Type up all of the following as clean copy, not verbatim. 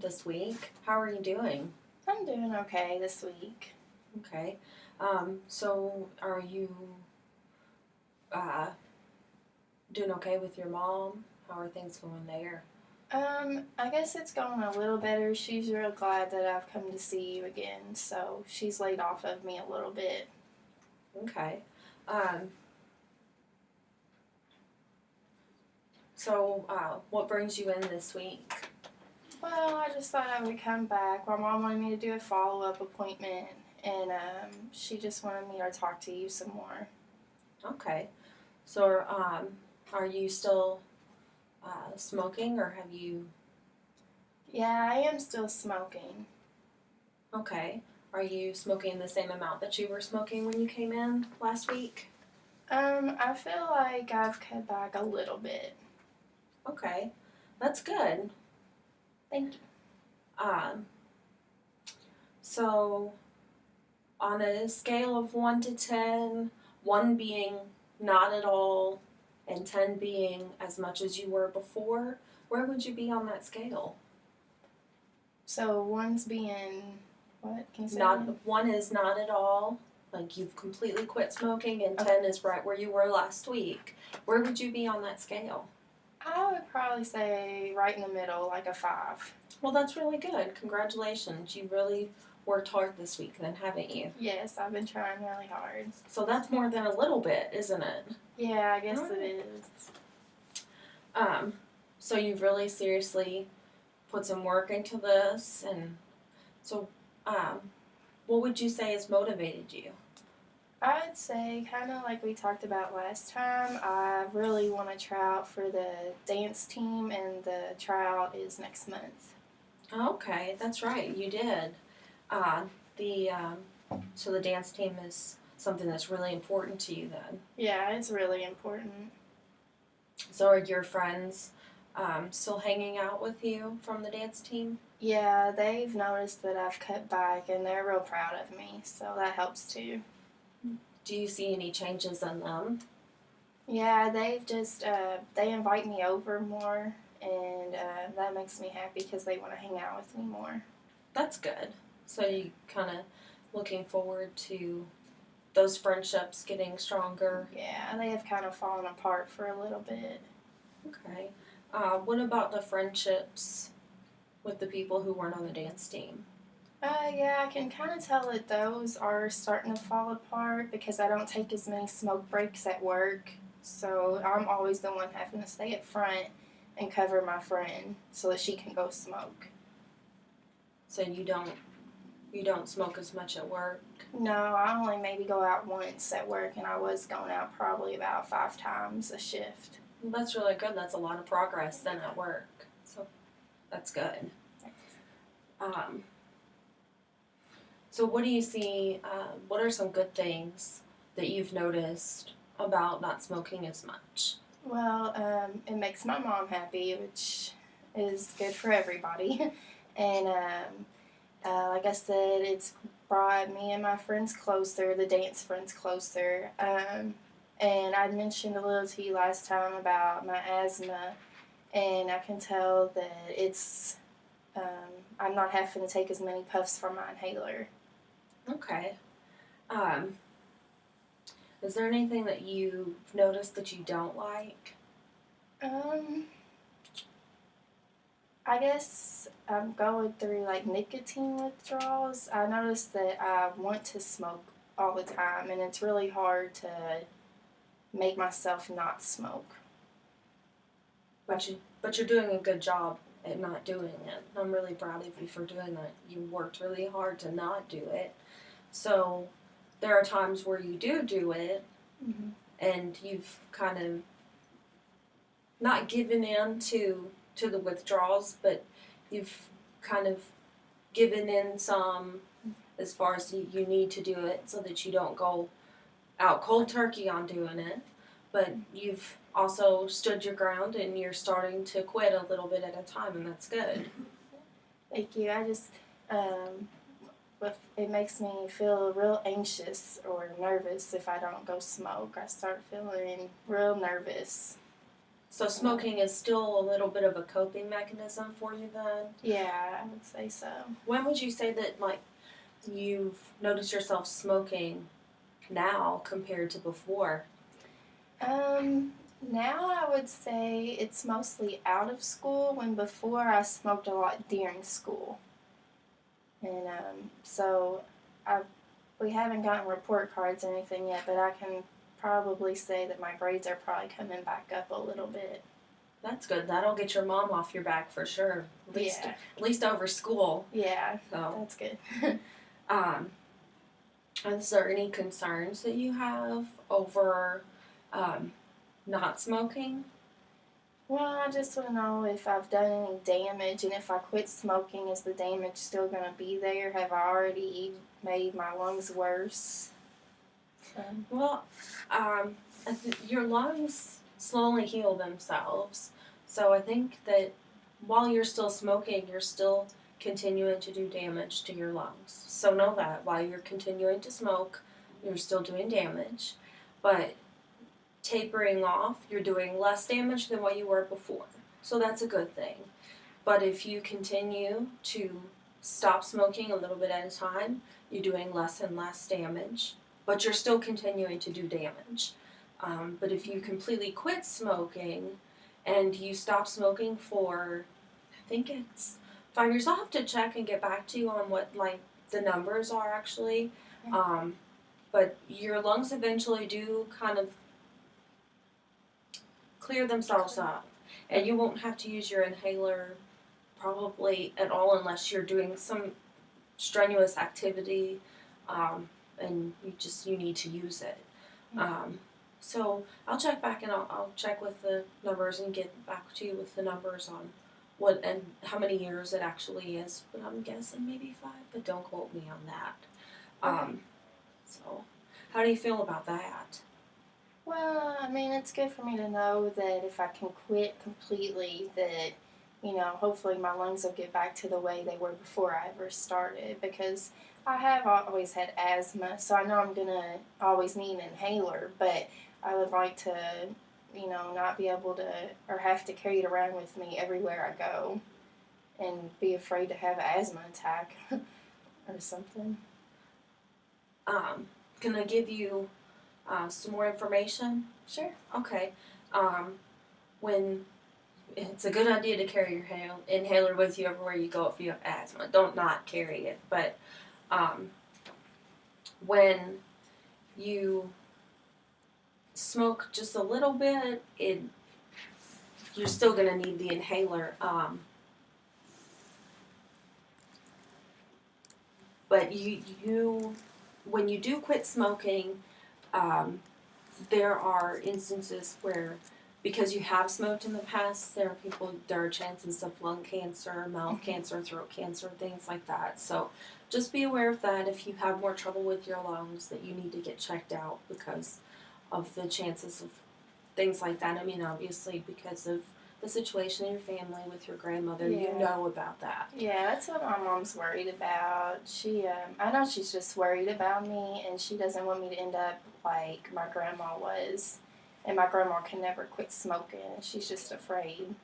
this week. How are you doing? I'm doing okay this week. Okay. So are you uh, doing okay with your mom? How are things going there? I guess it's going a little better. She's real glad that I've come to see you again, so she's laid off of me a little bit. Okay. Um, so what brings you in this week? Well, I just thought I would come back. My mom wanted me to do a follow-up appointment, and she just wanted me to talk to you some more. Okay. So are you still smoking or have you? Yeah, I am still smoking. Okay. Are you smoking the same amount that you were smoking when you came in last week? I feel like I've cut back a little bit. Okay. That's good. Thank you. Um, so on a scale of 1 to 10, 1 being not at all, and 10 being as much as you were before, where would you be on that scale? So one's being, what can you say Not again? 1 is not at all, like you've completely quit smoking, and 10 is right where you were last week. Where would you be on that scale? I would probably say right in the middle, like a 5. Well, that's really good. Congratulations. You really worked hard this week, then, haven't you? Yes, I've been trying really hard. So that's more than a little bit, isn't it? Yeah, I guess Alright. it is. So you've really seriously put some work into this, and so, what would you say has motivated you? I'd say, kind of like we talked about last time, I really want to try out for the dance team, and the tryout is next month. Okay, that's right, you did. Uh, the so the dance team is something that's really important to you then. Yeah, it's really important. So are your friends still hanging out with you from the dance team? Yeah, they've noticed that I've cut back, and they're real proud of me, so that helps too. Do you see any changes in them? Yeah, they've just, they invite me over more, and that makes me happy because they want to hang out with me more. That's good. So you kind of looking forward to those friendships getting stronger. Yeah, they have kind of fallen apart for a little bit. Okay. What about the friendships with the people who weren't on the dance team? Yeah, I can kind of tell that those are starting to fall apart because I don't take as many smoke breaks at work. So I'm always the one having to stay up front and cover my friend so that she can go smoke. So you don't smoke as much at work. No, I only maybe go out once at work, and I was going out probably about 5 times a shift. Well, that's really good. That's a lot of progress then at work. So that's good. Um, so what do you see? What are some good things that you've noticed about not smoking as much? Well, it makes my mom happy, which is good for everybody. And like I said, it's brought me and my friends closer, the dance friends closer. And I mentioned a little to you last time about my asthma, and I can tell that it's, I'm not having to take as many puffs from my inhaler. Okay. Um, is there anything that you've noticed that you don't like? Um, I guess I'm going through like nicotine withdrawals. I noticed that I want to smoke all the time, and it's really hard to make myself not smoke. But you're doing a good job at not doing it. I'm really proud of you for doing that. You worked really hard to not do it. So there are times where you do it, Mm-hmm. and you've kind of not given in to the withdrawals, but you've kind of given in some as far as you need to do it so that you don't go out cold turkey on doing it. But you've also stood your ground and you're starting to quit a little bit at a time, and that's good. Thank you. I just, it makes me feel real anxious or nervous if I don't go smoke. I start feeling real nervous. So smoking is still a little bit of a coping mechanism for you then? Yeah, I would say so. When would you say that, like, you've noticed yourself smoking now compared to before? Now I would say it's mostly out of school, when before I smoked a lot during school. And so I we haven't gotten report cards or anything yet, but I can probably say that my grades are probably coming back up a little bit. That's good. That'll get your mom off your back for sure. Yeah. At least over school. Yeah, So, that's good. um, is there any concerns that you have over not smoking? Well, I just want to know if I've done any damage, and if I quit smoking, is the damage still going to be there? Have I already made my lungs worse? So, Well, your lungs slowly heal themselves. So I think that while you're still smoking, you're still continuing to do damage to your lungs. So know that while you're continuing to smoke, you're still doing damage. But tapering off, you're doing less damage than what you were before. So that's a good thing. But if you continue to stop smoking a little bit at a time, you're doing less and less damage, but you're still continuing to do damage. But if you completely quit smoking and you stop smoking for, I think it's 5 years, I'll have to check and get back to you on what like the numbers are actually. But your lungs eventually do kind of clear themselves up, and you won't have to use your inhaler probably at all unless you're doing some strenuous activity, and you need to use it. So I'll check back and I'll check with the numbers and get back to you with the numbers on what and how many years it actually is. But I'm guessing maybe 5, but don't quote me on that. So how do you feel about that? well, I mean, it's good for me to know that if I can quit completely, that, hopefully my lungs will get back to the way they were before I ever started, because I have always had asthma, so I know I'm going to always need an inhaler, but I would like to, not be able to or have to carry it around with me everywhere I go and be afraid to have an asthma attack or something. Can I give you some more information? Sure. Okay. When it's a good idea to carry your inhaler with you everywhere you go if you have asthma. Don't not carry it. But when you smoke just a little bit, you're still going to need the inhaler. But when you do quit smoking, there are instances where, because you have smoked in the past, there are chances of lung cancer, mouth cancer, throat cancer, things like that. So just be aware of that. If you have more trouble with your lungs, that you need to get checked out because of the chances of things like that. I mean, obviously, because of the situation in your family with your grandmother, you know about that. Yeah, that's what my mom's worried about. I know she's just worried about me, and she doesn't want me to end up like my grandma was. And my grandma can never quit smoking, and she's just afraid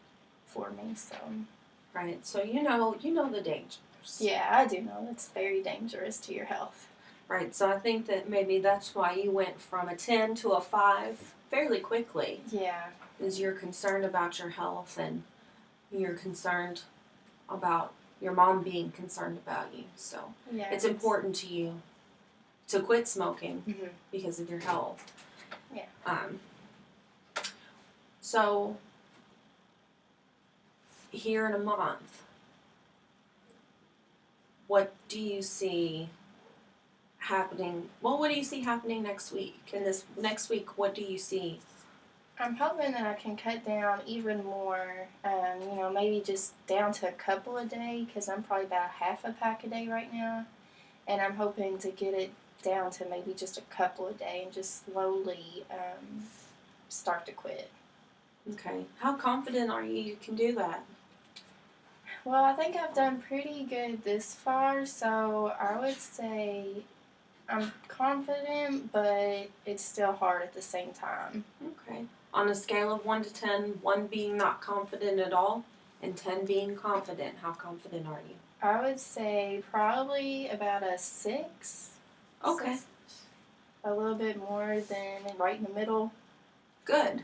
for me, so. Right, so you know the dangers. Yeah, I do know. It's very dangerous to your health. Right, so I think that maybe that's why you went from a 10 to a 5 fairly quickly. Yeah. Because you're concerned about your health and you're concerned about your mom being concerned about you. So it's important to you to quit smoking because of your health. Yeah. So here in a month, what do you see happening? Well, what do you see happening next week? And this next week, what do you see? I'm hoping that I can cut down even more, maybe just down to a couple a day, because I'm probably about half a pack a day right now. And I'm hoping to get it down to maybe just a couple a day and just slowly start to quit. Okay. How confident are you can do that? Well, I think I've done pretty good this far, so I would say I'm confident, but it's still hard at the same time. Okay. On a scale of 1 to 10, 1 being not confident at all, and 10 being confident, how confident are you? I would say probably about a 6. Okay. A little bit more than right in the middle. Good.